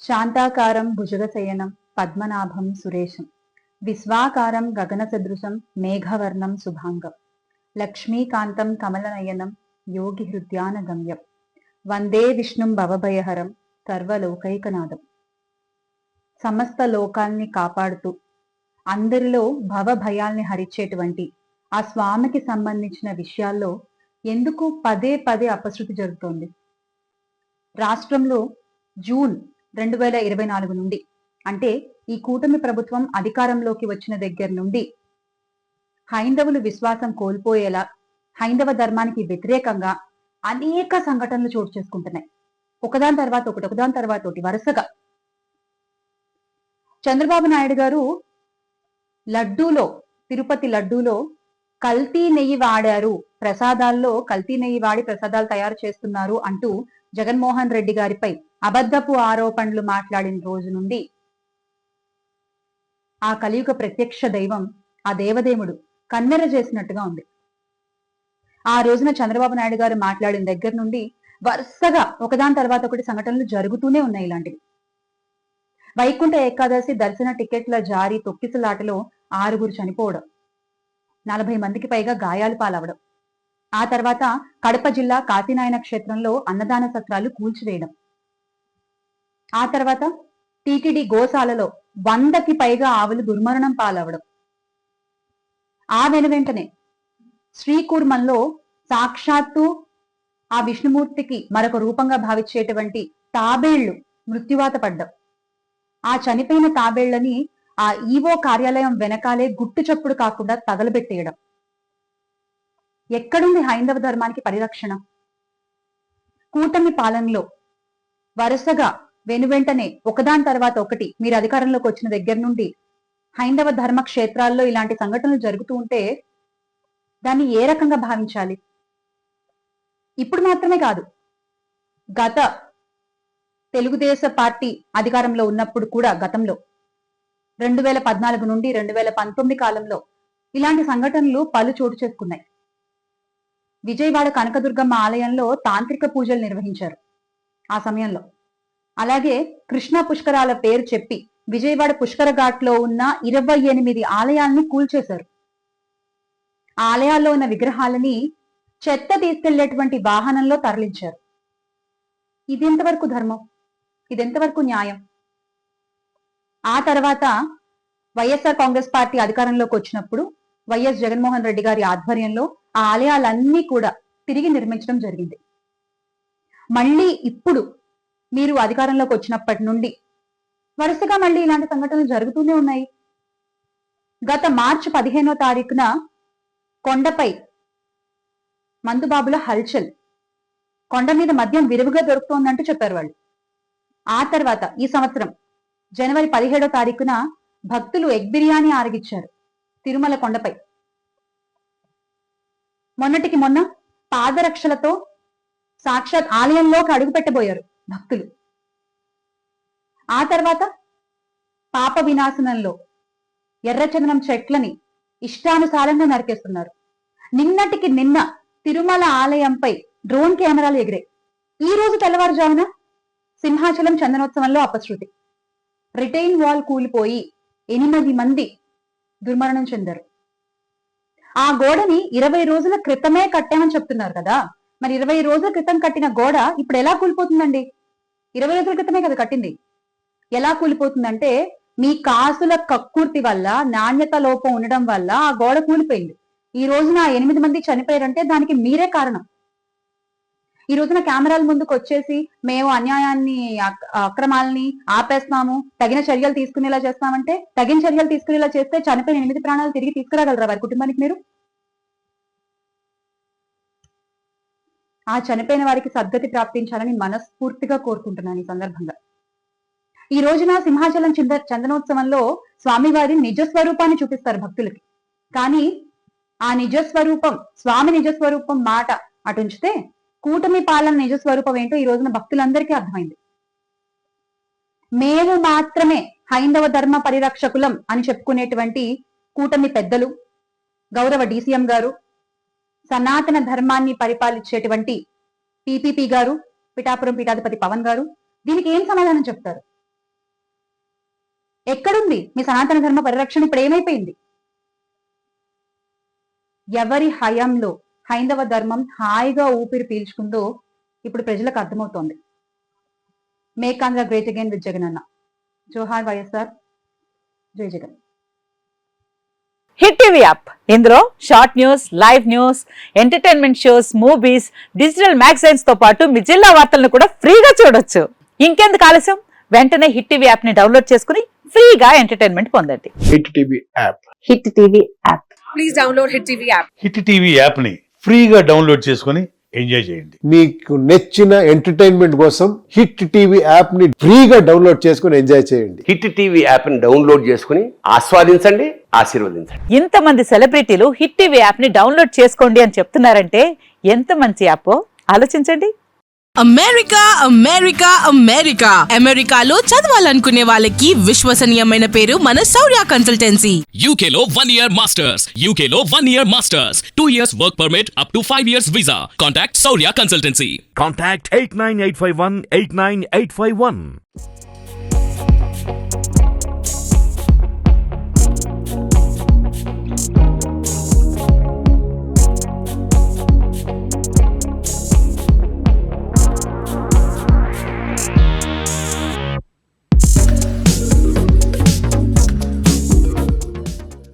శాంతాకారం భుజగశయనం పద్మనాభం సురేశం విశ్వాకారం గగనసదృశం మేఘవర్ణం శుభాంగం లక్ష్మీకాంతం కమలనయనం యోగి హృద్యానగమ్యం వందే విష్ణుం భవభయహరం సర్వలోకైకనాథం. సమస్త లోకాల్ని కాపాడుతూ అందరిలో భవభయాల్ని హరించేటువంటి ఆ స్వామికి సంబంధించిన విషయాల్లో ఎందుకు పదే పదే అపశృతి జరుగుతోంది? రాష్ట్రంలో జూన్ 2024 నుండి, అంటే ఈ కూటమి ప్రభుత్వం అధికారంలోకి వచ్చిన దగ్గర నుండి హైందవులు విశ్వాసం కోల్పోయేలా, హైందవ ధర్మానికి వ్యతిరేకంగా అనేక సంఘటనలు చోటు చేసుకుంటున్నాయి. ఒకదాని తర్వాత ఒకటి వరుసగా. చంద్రబాబు నాయుడు గారు తిరుపతి లడ్డూలో కల్తీ నెయ్యి వాడారు, ప్రసాదాల్లో కల్తీ నెయ్యి వాడి ప్రసాదాలు తయారు చేస్తున్నారు అంటూ జగన్మోహన్ రెడ్డి గారిపై అబద్ధపు ఆరోపణలు మాట్లాడిన రోజు నుండి ఆ కలియుగ ప్రత్యక్ష దైవం, ఆ దేవదేవుడు కన్నెర చేసినట్టుగా ఉంది. ఆ రోజున చంద్రబాబు నాయుడు గారు మాట్లాడిన దగ్గర నుండి వరుసగా ఒకదాని తర్వాత ఒకటి సంఘటనలు జరుగుతూనే ఉన్నాయి. ఇలాంటివి వైకుంఠ ఏకాదశి దర్శన టికెట్ల జారీ తొక్కిసలాటలో 6 చనిపోవడం, 40 మందికి పైగా గాయాలు పాలవడం, ఆ తర్వాత కడప జిల్లా కాశీనాయన క్షేత్రంలో అన్నదాన సత్రాలు కూల్చివేయడం, ఆ తర్వాత టీటీడీ గోశాలలో 100కి పైగా ఆవులు దుర్మరణం పాలవడం, ఆ వెనువెంటనే శ్రీకూర్మంలో సాక్షాత్తు ఆ విష్ణుమూర్తికి మరొక రూపంగా భావించేటువంటి తాబేళ్లు మృత్యువాత పడ్డం, ఆ చనిపోయిన తాబేళ్లని ఆ ఈవో కార్యాలయం వెనకాలే గుట్టు చప్పుడు కాకుండా తగలబెట్టేయడం. ఎక్కడుంది హైందవ ధర్మానికి పరిరక్షణ? కూటమి పాలనలో వరుసగా వెనువెంటనే ఒకదాని తర్వాత ఒకటి మీరు అధికారంలోకి వచ్చిన దగ్గర నుండి హైందవ ధర్మ క్షేత్రాల్లో ఇలాంటి సంఘటనలు జరుగుతూ ఉంటే దాన్ని ఏ రకంగా భావించాలి? ఇప్పుడు మాత్రమే కాదు, గత తెలుగుదేశ పార్టీ అధికారంలో ఉన్నప్పుడు కూడా, గతంలో 2014 నుండి 2019 కాలంలో ఇలాంటి సంఘటనలు పలు చోటు చేసుకున్నాయి. విజయవాడ కనకదుర్గమ్మ ఆలయంలో తాంత్రిక పూజలు నిర్వహించారు ఆ సమయంలో. అలాగే కృష్ణా పుష్కరాల పేరు చెప్పి విజయవాడ పుష్కర ఘాట్ లో ఉన్న 28 ఆలయాల్ని కూల్చేశారు. ఆలయాల్లో ఉన్న విగ్రహాలని చెత్త తీసుకెళ్లేటువంటి వాహనంలో తరలించారు. ఇది ఎంతవరకు ధర్మం? ఇదెంతవరకు న్యాయం? ఆ తర్వాత వైఎస్ఆర్ కాంగ్రెస్ పార్టీ అధికారంలోకి వచ్చినప్పుడు వైఎస్ జగన్మోహన్ రెడ్డి గారి ఆధ్వర్యంలో ఆ ఆలయాలన్నీ కూడా తిరిగి నిర్మించడం జరిగింది. మళ్ళీ ఇప్పుడు మీరు అధికారంలోకి వచ్చినప్పటి నుండి వరుసగా మళ్ళీ ఇలాంటి సంఘటనలు జరుగుతూనే ఉన్నాయి. గత మార్చి 15వ తారీఖున కొండపై మందుబాబుల హల్చల్, కొండ మీద మద్యం విరివిగా దొరుకుతోందంటూ చెప్పారు వాళ్ళు. ఆ తర్వాత ఈ సంవత్సరం జనవరి 17వ తారీఖున భక్తులు ఎగ్ బిర్యానీ ఆరగించారు తిరుమల కొండపై. మొన్నటికి మొన్న పాదరక్షలతో సాక్షాత్ ఆలయంలోకి అడుగు పెట్టబోయారు భక్తులు. ఆ తర్వాత పాప వినాశనంలో ఎర్రచందనం చెట్లని ఇష్టానుసారంగా నరికేస్తున్నారు. నిన్నటికి నిన్న తిరుమల ఆలయంపై డ్రోన్ కెమెరాలు ఎగిరాయి. ఈ రోజు తెల్లవారుజామున సింహాచలం చందనోత్సవంలో అపశృతి, రిటైన్ వాల్ కూలిపోయి 8 మంది దుర్మరణం చెందారు. ఆ గోడని 20 రోజుల క్రితమే కట్టామని చెప్తున్నారు కదా, మరి 20 రోజుల క్రితం కట్టిన గోడ ఇప్పుడు ఎలా కూలిపోతుందండి? 20 రోజుల క్రితమే కదా కట్టింది. ఎలా కూలిపోతుందంటే మీ కాసుల కక్కుర్తి వల్ల, నాణ్యత లోపం ఉండడం వల్ల ఆ గోడ కూలిపోయింది. ఈ రోజున 8 మంది చనిపోయారంటే దానికి మీరే కారణం. ఈ రోజున కెమెరాల ముందుకు వచ్చేసి మేము అన్యాయాన్ని, అక్రమాలని ఆపేస్తాము, తగిన చర్యలు తీసుకునేలా చేస్తామంటే, తగిన చర్యలు తీసుకునేలా చేస్తే చనిపోయిన 8 ప్రాణాలు తిరిగి తీసుకురాగలరా వారి కుటుంబానికి మీరు? ఆ చనిపోయిన వారికి సద్గతి ప్రాప్తించాలని మనస్ఫూర్తిగా కోరుకుంటున్నాను ఈ సందర్భంగా. ఈ రోజున సింహాచలం చందనోత్సవంలో స్వామివారి నిజస్వరూపాన్ని చూపిస్తారు భక్తులకి. కానీ ఆ నిజస్వరూపం, స్వామి నిజస్వరూపం మాట అటుంచితే కూటమి పాలన నిజస్వరూపం ఏంటో ఈ రోజున భక్తులందరికీ అర్థమైంది. మేము మాత్రమే హైందవ ధర్మ పరిరక్షకులం అని చెప్పుకునేటువంటి కూటమి పెద్దలు, గౌరవ DCM గారు, సనాతన ధర్మాన్ని పరిపాలించేటువంటి PPP గారు, పిఠాపురం పీఠాధిపతి పవన్ గారు దీనికి ఏం సమాధానం చెప్తారు? ఎక్కడుంది మీ సనాతన ధర్మ పరిరక్షణ? ఇప్పుడు ఏమైపోయింది? ఎవరి హయాంలో హైందవ ధర్మం హాయిగా ఊపిరి పీల్చుకుందో ఇప్పుడు ప్రజలకు అర్థమవుతోంది. Make Andhra great again with Jagan అన్న. జోహార్ వైఎస్ఆర్, జై జగన్. హిట్ టీవీ యాప్, ఇందులో short news, live news, entertainment shows, movies, digital magazines తో పాటు మీ జిల్లా వార్తలను కూడా ఫ్రీగా చూడొచ్చు. ఇంకెందుకు ఆలస్యం, వెంటనే హిట్ టీవీ యాప్ ని డౌన్లోడ్ చేసుకుని ఫ్రీగా ఎంటర్టైన్మెంట్ పొందండి. Hit TV app. Hit TV app. Please download hit TV app. Hit TV app ని ఫ్రీగా డౌన్లోడ్ చేసుకుని ఎంజాయ్ చేయండి. మీకు నచ్చిన ఎంటర్టైన్మెంట్ కోసం హిట్ టీవీ యాప్ ని ఫ్రీగా డౌన్లోడ్ చేసుకుని ఎంజాయ్ చేయండి. హిట్ టీవీ యాప్ ని డౌన్లోడ్ చేసుకుని ఆస్వాదించండి, ఆశీర్వదించండి. ఇంతమంది సెలబ్రిటీలు హిట్ టీవీ యాప్ ని డౌన్లోడ్ చేసుకోండి అని చెప్తున్నారంటే ఎంత మంచి యాప్ ఆలోచించండి. అమెరికా అమెరికా అమెరికా అమెరికాలో చదవాలనుకునే వాళ్ళకి విశ్వసనీయమైన పేరు మన శౌర్య కన్సల్టెన్సీ. UK లో 1 year masters, UK లో 1 year masters, 2 years work permit up to 5 years visa. Contact Saurya Consultancy. Contact 89851 89851.